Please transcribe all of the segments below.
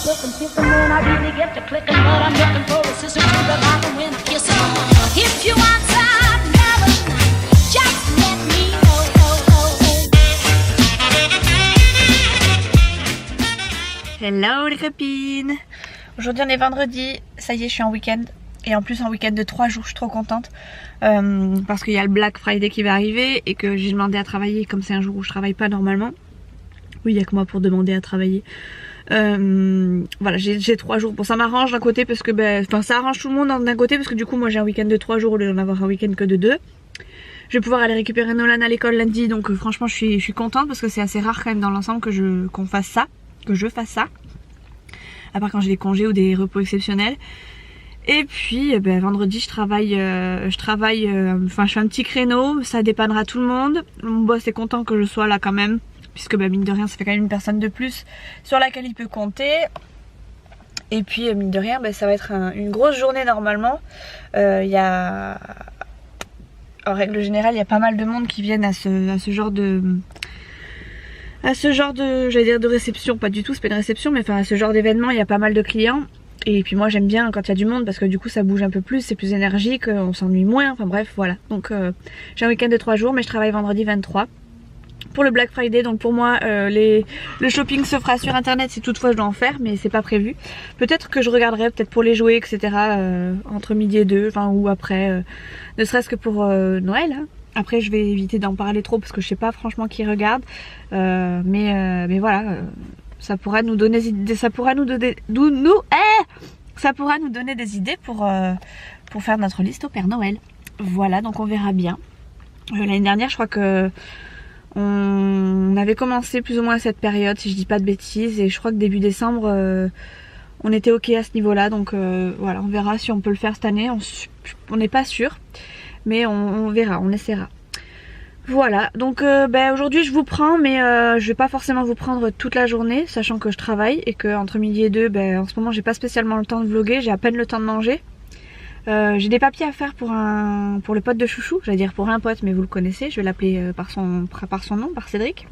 looking, picking when I really get to clicking, but I'm looking for a sister to the bottom when I kiss her. If you want some melon, just let me know. Hello les copines. Aujourd'hui on est vendredi, ça y est je suis en week-end. Et en plus en week-end de 3 jours, je suis trop contente parce qu'il y a le Black Friday qui va arriver et que j'ai demandé à travailler comme c'est un jour où je travaille pas normalement. Oui, il n'y a que moi pour demander à travailler. Voilà, j'ai 3 jours. Bon, ça m'arrange d'un côté parce que ça arrange tout le monde d'un côté parce que du coup moi j'ai un week-end de 3 jours au lieu d'en avoir un week-end que de 2. Je vais pouvoir aller récupérer Nolan à l'école lundi, donc franchement je suis contente parce que c'est assez rare quand même dans l'ensemble que je fasse ça, à part quand j'ai des congés ou des repos exceptionnels. Et puis vendredi je travaille, je fais un petit créneau, ça dépannera tout le monde. Mon boss est content que je sois là quand même, puisque mine de rien ça fait quand même une personne de plus sur laquelle il peut compter. Et puis mine de rien ça va être une grosse journée normalement. En règle générale il y a pas mal de monde qui viennent à ce genre de j'allais dire de réception, pas du tout, c'est pas une réception, mais à ce genre d'événement il y a pas mal de clients. Et puis moi j'aime bien quand il y a du monde parce que du coup ça bouge un peu plus, c'est plus énergique, on s'ennuie moins, enfin bref voilà. Donc j'ai un week-end de 3 jours mais je travaille vendredi 23 pour le Black Friday. Donc pour moi le shopping se fera sur internet si toutefois je dois en faire, mais c'est pas prévu. Peut-être que je regarderai, peut-être pour les jouets etc, entre midi et 2, ou après, ne serait-ce que pour Noël hein. Après je vais éviter d'en parler trop parce que je sais pas franchement qui regarde, mais voilà, ça pourra nous donner des idées, ça pourra nous donner des idées pour faire notre liste au Père Noël. Voilà, donc on verra bien. L'année dernière je crois que on avait commencé plus ou moins à cette période si je dis pas de bêtises, et je crois que début décembre on était ok à ce niveau là, donc voilà, on verra si on peut le faire cette année, on n'est pas sûr, mais on verra, on essaiera. Voilà, donc aujourd'hui je vous prends, mais je vais pas forcément vous prendre toute la journée, sachant que je travaille et que entre midi et 2, en ce moment j'ai pas spécialement le temps de vlogger, j'ai à peine le temps de manger. J'ai des papiers à faire pour le pote de chouchou, j'allais dire pour un pote, mais vous le connaissez, je vais l'appeler par son nom, par Cédric.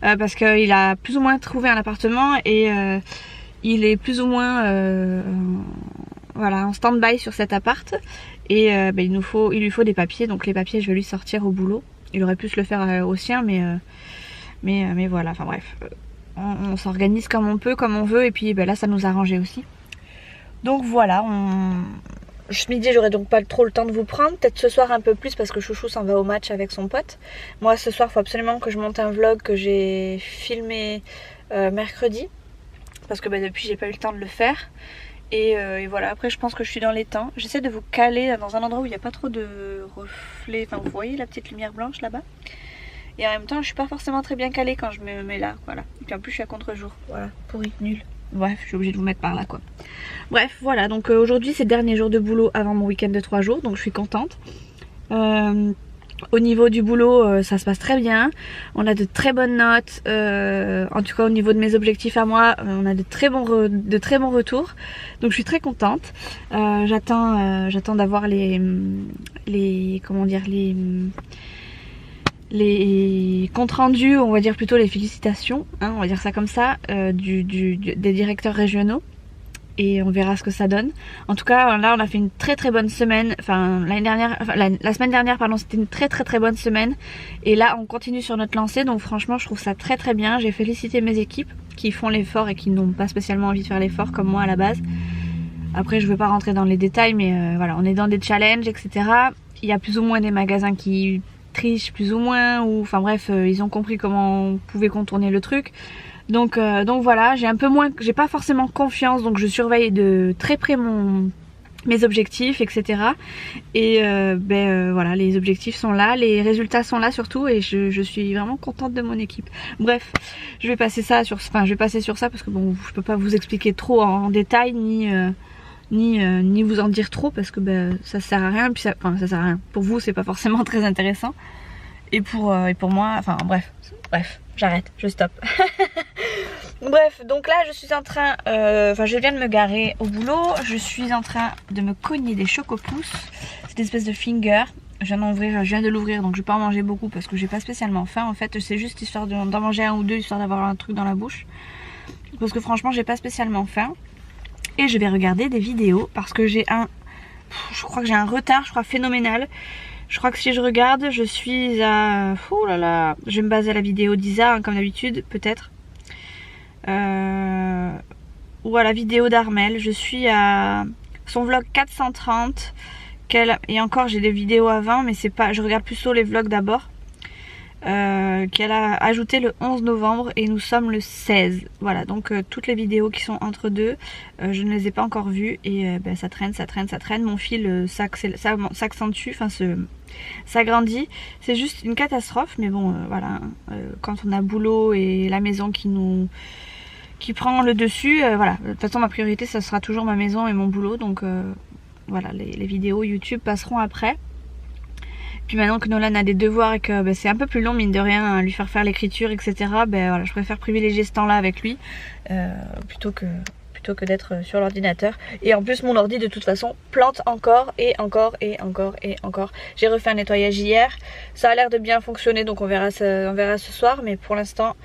Parce qu'il a plus ou moins trouvé un appartement et il est plus ou moins en stand-by sur cet appart. Et il lui faut des papiers, donc les papiers je vais lui sortir au boulot. Il aurait pu se le faire au sien, mais voilà, enfin bref. On s'organise comme on peut, comme on veut, et puis là ça nous arrangeait aussi. Donc voilà, ce midi j'aurai donc pas trop le temps de vous prendre, peut-être ce soir un peu plus parce que Chouchou s'en va au match avec son pote. Moi ce soir il faut absolument que je monte un vlog que j'ai filmé mercredi, parce que depuis j'ai pas eu le temps de le faire. Et voilà, après je pense que je suis dans les temps. J'essaie de vous caler dans un endroit où il n'y a pas trop de reflets. Enfin vous voyez la petite lumière blanche là-bas. Et en même temps je suis pas forcément très bien calée quand je me mets là, voilà. Et puis en plus je suis à contre-jour, voilà, pourri, nul. Bref, je suis obligée de vous mettre par là quoi. Bref, voilà, donc aujourd'hui c'est le dernier jour de boulot avant mon week-end de 3 jours, donc je suis contente. Au niveau du boulot, ça se passe très bien. On a de très bonnes notes. En tout cas, au niveau de mes objectifs à moi, on a de très bons retours. Donc, je suis très contente. J'attends d'avoir les comptes rendus, on va dire plutôt les félicitations, hein, on va dire ça comme ça, des directeurs régionaux. Et on verra ce que ça donne. En tout cas là on a fait une très très bonne semaine. La semaine dernière pardon, c'était une très très très bonne semaine. Et là on continue sur notre lancée. Donc franchement je trouve ça très très bien. J'ai félicité mes équipes qui font l'effort et qui n'ont pas spécialement envie de faire l'effort comme moi à la base. Après je veux pas rentrer dans les détails, mais voilà, on est dans des challenges etc. Il y a plus ou moins des magasins qui trichent plus ou moins, ou enfin bref ils ont compris comment on pouvait contourner le truc. Donc voilà, j'ai pas forcément confiance, donc je surveille de très près mes objectifs, etc. Et voilà, les objectifs sont là, les résultats sont là surtout, et je suis vraiment contente de mon équipe. Bref, je vais passer sur ça parce que bon, je peux pas vous expliquer trop en détail ni vous en dire trop parce que ça sert à rien, puis ça sert à rien. Pour vous, c'est pas forcément très intéressant. Et pour moi, enfin bref, j'arrête, je stoppe. Bref, donc là je suis en train, je viens de me garer au boulot, je suis en train de me cogner des chocopousses, cette espèce de finger. Je viens de l'ouvrir, donc je vais pas en manger beaucoup parce que j'ai pas spécialement faim en fait, c'est juste histoire d'en manger un ou deux, histoire d'avoir un truc dans la bouche. parce que franchement j'ai pas spécialement faim. Et je vais regarder des vidéos parce que je crois que j'ai un retard, je crois phénoménal. Je crois que si je regarde, je suis à... Oh là là, je vais me baser à la vidéo d'Isa, hein, comme d'habitude, peut-être. Ou à la vidéo d'Armel. Je suis à son vlog 430. Et encore, j'ai des vidéos avant, mais c'est pas... Je regarde plutôt les vlogs d'abord. Qu'elle a ajouté le 11 novembre et nous sommes le 16. Voilà, donc toutes les vidéos qui sont entre deux, je ne les ai pas encore vues et ça traîne, ça traîne, ça traîne. Mon fil s'accentue, enfin s'agrandit. C'est juste une catastrophe, mais bon, voilà. Quand on a boulot et la maison qui prend le dessus, voilà. De toute façon, ma priorité, ça sera toujours ma maison et mon boulot, donc voilà, les vidéos YouTube passeront après. Puis maintenant que Nolan a des devoirs et que c'est un peu plus long mine de rien à lui faire l'écriture etc, voilà, je préfère privilégier ce temps là avec lui plutôt que d'être sur l'ordinateur. Et en plus mon ordi de toute façon plante encore et encore et encore et encore. J'ai refait un nettoyage hier, ça a l'air de bien fonctionner, donc on verra ce soir, mais pour l'instant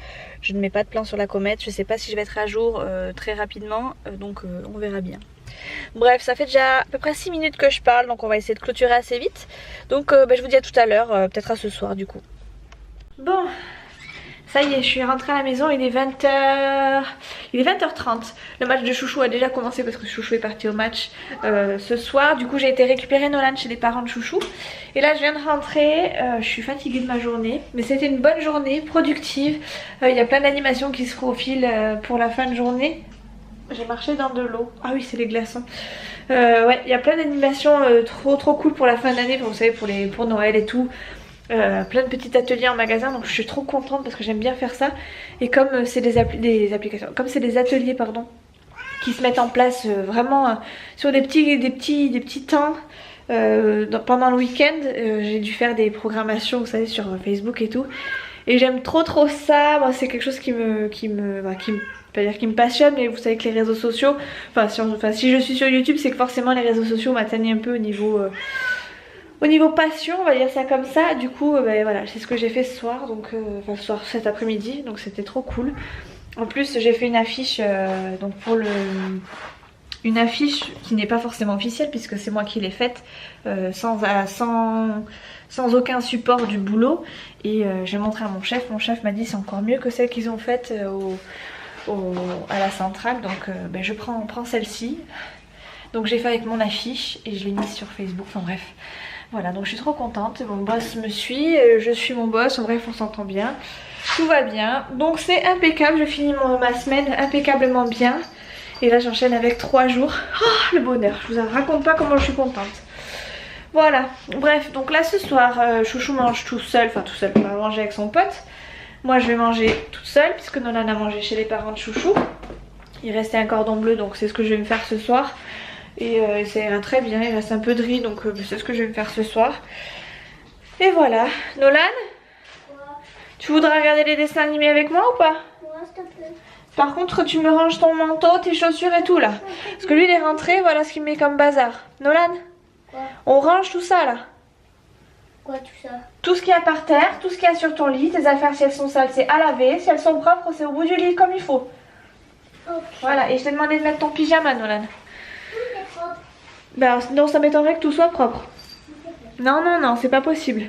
je ne mets pas de plan sur la comète. Je sais pas si je vais être à jour très rapidement, donc on verra bien. Bref, ça fait déjà à peu près 6 minutes que je parle, donc on va essayer de clôturer assez vite. Donc je vous dis à tout à l'heure, peut-être à ce soir du coup. Bon, ça y est, je suis rentrée à la maison, il est 20h... Il est 20h30. Le match de Chouchou a déjà commencé parce que Chouchou est parti au match ce soir. Du coup j'ai été récupérer Nolan chez les parents de Chouchou. Et là je viens de rentrer, je suis fatiguée de ma journée. Mais c'était une bonne journée, productive. Il y a plein d'animations qui se profilent pour la fin de journée. J'ai marché dans de l'eau. Ah oui, c'est les glaçons. Ouais, il y a plein d'animations trop cool pour la fin d'année. Vous savez, pour Noël et tout. Plein de petits ateliers en magasin. Donc je suis trop contente parce que j'aime bien faire ça. Et comme c'est des applications, comme c'est des ateliers, pardon, qui se mettent en place vraiment sur des petits temps. Pendant le week-end, j'ai dû faire des programmations, vous savez, sur Facebook et tout. Et j'aime trop ça. Moi, c'est quelque chose qui me pas dire qui me passionne, mais vous savez que les réseaux sociaux, si je suis sur YouTube, c'est que forcément les réseaux sociaux m'atteignent un peu au niveau passion, on va dire ça comme ça. Du coup voilà, c'est ce que j'ai fait ce soir, donc cet après-midi, donc c'était trop cool. En plus j'ai fait une affiche donc une affiche qui n'est pas forcément officielle puisque c'est moi qui l'ai faite, sans aucun support du boulot, et j'ai montré à mon chef m'a dit c'est encore mieux que celle qu'ils ont faite à la centrale, donc je prends celle-ci. Donc j'ai fait avec mon affiche et je l'ai mise sur Facebook, enfin bref. Voilà, donc je suis trop contente, mon boss me suit, je suis mon boss, en bref on s'entend bien. Tout va bien, donc c'est impeccable, je finis ma semaine impeccablement bien. Et là j'enchaîne avec 3 jours, oh le bonheur, je vous raconte pas comment je suis contente. Voilà, bref, donc là ce soir Chouchou mange tout seul, il va manger avec son pote. Moi je vais manger toute seule puisque Nolan a mangé chez les parents de Chouchou. Il restait un cordon bleu, donc c'est ce que je vais me faire ce soir. Et ça ira très bien, il reste un peu de riz, donc c'est ce que je vais me faire ce soir. Et voilà. Nolan, tu voudras regarder les dessins animés avec moi ou pas? Ouais, s'il te plaît. Par contre tu me ranges ton manteau, tes chaussures et tout là. Parce que lui il est rentré, voilà ce qu'il met comme bazar. Nolan, Quoi? On range tout ça là. Quoi tout ça? Tout ce qu'il y a par terre, tout ce qu'il y a sur ton lit, tes affaires si elles sont sales c'est à laver, si elles sont propres c'est au bout du lit comme il faut. Ok. Voilà, et je t'ai demandé de mettre ton pyjama Nolan. Tout est propre. Bah non, ça m'étonnerait que tout soit propre. Non, c'est pas possible.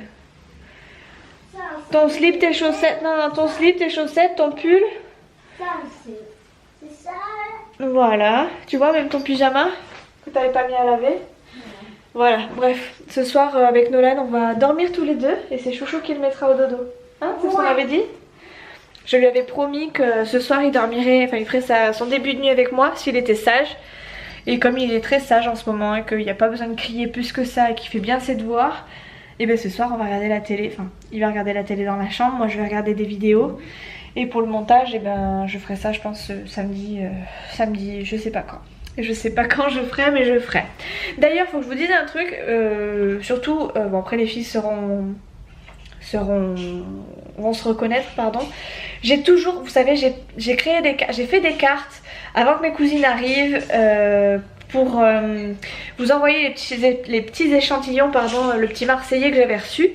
Ça, Ton slip, tes chaussettes, ton slip, tes chaussettes, ton pull. ça c'est ça. Voilà, tu vois même ton pyjama que t'avais pas mis à laver. Voilà, bref, ce soir avec Nolan on va dormir tous les deux et c'est Chouchou qui le mettra au dodo. Hein, c'est ce qu'on avait dit? Je lui avais promis que ce soir il dormirait, enfin il ferait son début de nuit avec moi s'il était sage. Et comme il est très sage en ce moment et qu'il n'y a pas besoin de crier plus que ça et qu'il fait bien ses devoirs, et bien ce soir on va regarder la télé, enfin il va regarder la télé dans la chambre, moi je vais regarder des vidéos. Et pour le montage, et ben je ferai ça je pense samedi, je sais pas quand. Je sais pas quand je ferai, mais je ferai. D'ailleurs faut que je vous dise un truc, surtout, bon après les filles vont se reconnaître, pardon. J'ai toujours, vous savez, j'ai fait des cartes avant que mes cousines arrivent pour vous envoyer les petits échantillons, pardon, le petit marseillais que j'avais reçu.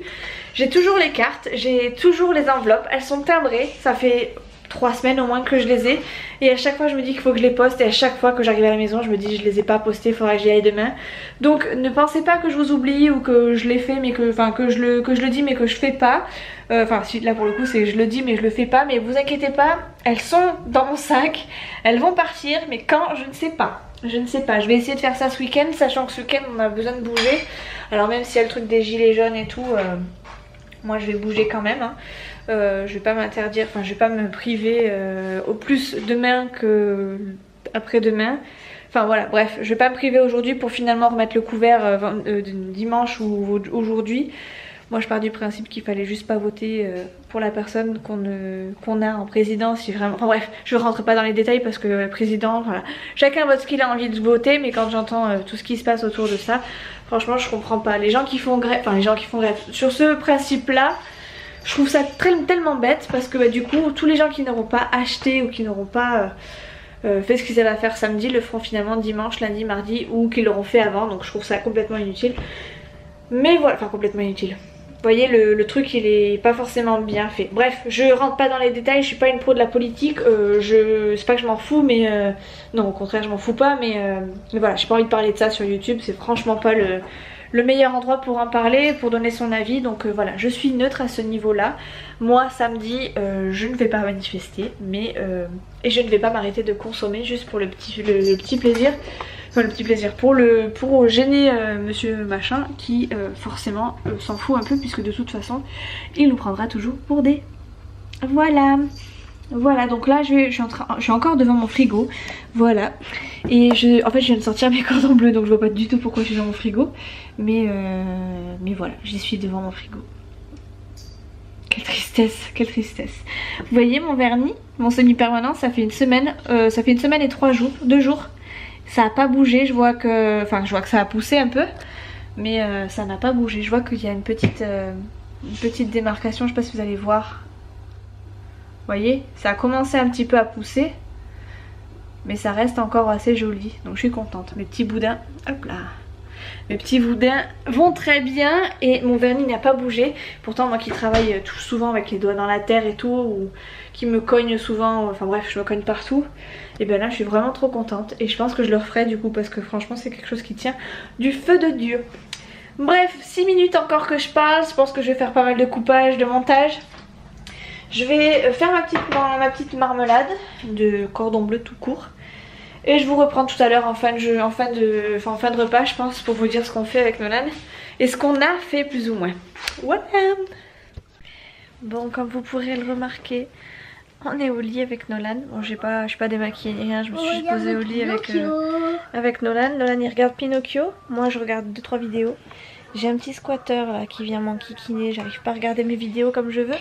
J'ai toujours les cartes, j'ai toujours les enveloppes, elles sont timbrées, ça fait 3 semaines au moins que je les ai. Et à chaque fois je me dis qu'il faut que je les poste. Et à chaque fois que j'arrive à la maison je me dis je les ai pas postés, il faudra que j'y aille demain. Donc ne pensez pas que je vous oublie ou que je l'ai fait mais que je le dis mais que je fais pas. Enfin si, là pour le coup c'est je le dis mais je le fais pas. Mais vous inquiétez pas, elles sont dans mon sac. Elles vont partir mais quand je ne sais pas. Je ne sais pas, je vais essayer de faire ça ce week-end, sachant que ce week-end on a besoin de bouger. Alors même s'il y a le truc des gilets jaunes et tout, moi je vais bouger quand même. Hein. Je vais pas m'interdire, enfin je vais pas me priver au plus demain que après-demain. Enfin voilà, bref, je vais pas me priver aujourd'hui pour finalement remettre le couvert dimanche ou aujourd'hui. Moi je pars du principe qu'il fallait juste pas voter pour la personne qu'on a en président si vraiment... Enfin bref, je rentre pas dans les détails parce que le président, voilà, chacun vote ce qu'il a envie de voter, mais quand j'entends tout ce qui se passe autour de ça, franchement je comprends pas. Les gens qui font grève, enfin les gens qui font grève, sur ce principe là, je trouve ça tellement bête parce que du coup tous les gens qui n'auront pas acheté ou qui n'auront pas... fait ce qu'ils avaient à faire samedi le feront finalement dimanche, lundi, mardi ou qu'ils l'auront fait avant, donc je trouve ça complètement inutile. Mais voilà, enfin complètement inutile. Vous voyez le truc il est pas forcément bien fait. Bref, je rentre pas dans les détails, je suis pas une pro de la politique, c'est pas que je m'en fous mais non au contraire je m'en fous pas mais voilà, j'ai pas envie de parler de ça sur YouTube, c'est franchement pas le meilleur endroit pour en parler, pour donner son avis, donc voilà, je suis neutre à ce niveau là. Moi samedi je ne vais pas manifester mais et je ne vais pas m'arrêter de consommer juste pour le petit plaisir. Enfin le petit plaisir pour gêner monsieur machin qui forcément s'en fout un peu puisque de toute façon il nous prendra toujours pour des... Voilà. Voilà, donc là je suis encore devant mon frigo. Voilà. Et en fait je viens de sortir mes cordons bleus donc je vois pas du tout pourquoi je suis dans mon frigo. Mais voilà, j'y suis devant mon frigo. Quelle tristesse, quelle tristesse. Vous voyez mon vernis, mon semi-permanent, ça fait une semaine et 2 jours. Ça a pas bougé, je vois que ça a poussé un peu, mais ça n'a pas bougé. Je vois qu'il y a une petite démarcation, je sais pas si vous allez voir. Vous voyez, ça a commencé un petit peu à pousser, mais ça reste encore assez joli, donc je suis contente. Mes petits boudins, hop là. Mes petits boudins vont très bien et mon vernis n'a pas bougé. Pourtant moi qui travaille tout souvent avec les doigts dans la terre et tout, ou qui me cogne souvent, enfin bref je me cogne partout, et bien là je suis vraiment trop contente. Et je pense que je le referai du coup parce que franchement c'est quelque chose qui tient du feu de Dieu. Bref, 6 minutes encore que je parle, je pense que je vais faire pas mal de coupage, de montage. Je vais faire ma petite marmelade de cordon bleu tout court. Et je vous reprends tout à l'heure en fin de repas je pense, pour vous dire ce qu'on fait avec Nolan et ce qu'on a fait plus ou moins. Voilà. Bon, comme vous pourrez le remarquer, on est au lit avec Nolan. Bon, je suis pas démaquillée ni rien, je me suis juste posée au lit avec Nolan. Nolan il regarde Pinocchio, moi je regarde 2-3 vidéos. J'ai un petit squatter là qui vient m'enquiquiner, j'arrive pas à regarder mes vidéos comme je veux.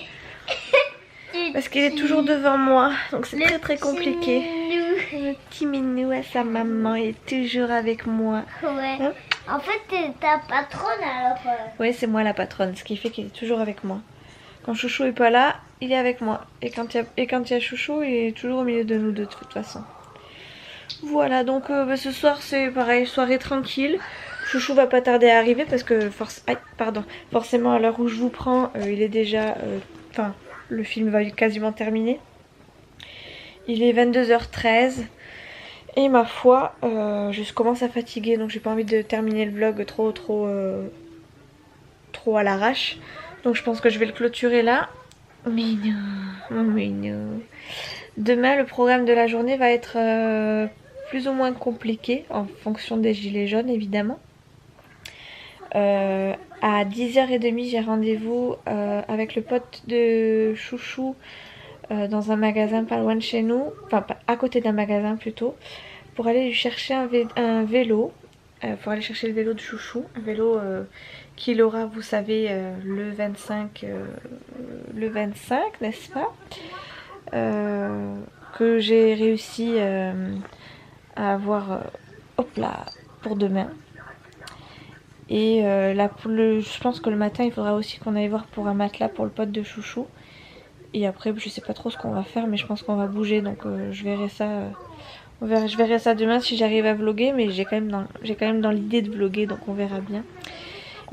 Parce qu'il est toujours devant moi, donc c'est très compliqué. Le petit minou à sa maman est toujours avec moi. Ouais. Hein? En fait, t'es ta patronne alors. Oui, c'est moi la patronne, ce qui fait qu'il est toujours avec moi. Quand Chouchou est pas là, il est avec moi. Et quand il y a Chouchou, il est toujours au milieu de nous deux de toute façon. Voilà, donc ce soir c'est pareil, soirée tranquille. Chouchou va pas tarder à arriver parce que forcément à l'heure où je vous prends, il est déjà... le film va quasiment terminer. Il est 22h13 et ma foi, je commence à fatiguer donc j'ai pas envie de terminer le vlog trop à l'arrache. Donc je pense que je vais le clôturer là. Mignon. Demain le programme de la journée va être plus ou moins compliqué en fonction des gilets jaunes évidemment. À 10h30 j'ai rendez-vous avec le pote de Chouchou dans un magasin pas loin de chez nous, enfin à côté d'un magasin plutôt, pour aller lui chercher un vélo, pour aller chercher le vélo de Chouchou, un vélo qu'il aura vous savez le 25 n'est-ce pas, que j'ai réussi à avoir hop là pour demain. Et je pense que le matin il faudra aussi qu'on aille voir pour un matelas pour le pote de Chouchou. Et après je sais pas trop ce qu'on va faire mais je pense qu'on va bouger donc je verrai ça. Je verrai ça demain si j'arrive à vlogger, mais j'ai quand même dans l'idée de vlogger donc on verra bien.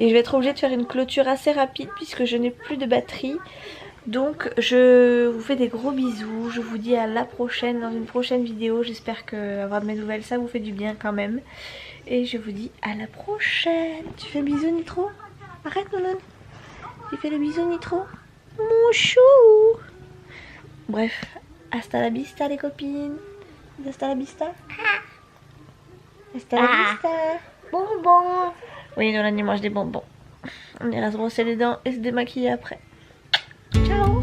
Et je vais être obligée de faire une clôture assez rapide puisque je n'ai plus de batterie. Donc je vous fais des gros bisous, je vous dis à la prochaine dans une prochaine vidéo. J'espère que avoir de mes nouvelles ça vous fait du bien quand même. Et je vous dis à la prochaine. Tu fais bisous Nitro? Arrête Nonon. Tu fais le bisou Nitro? Mon chou. Bref, hasta la vista les copines. Hasta la vista. Hasta la vista. Bonbon. Oui, Nolan il mange des bonbons. On ira se brosser les dents et se démaquiller après. Ciao.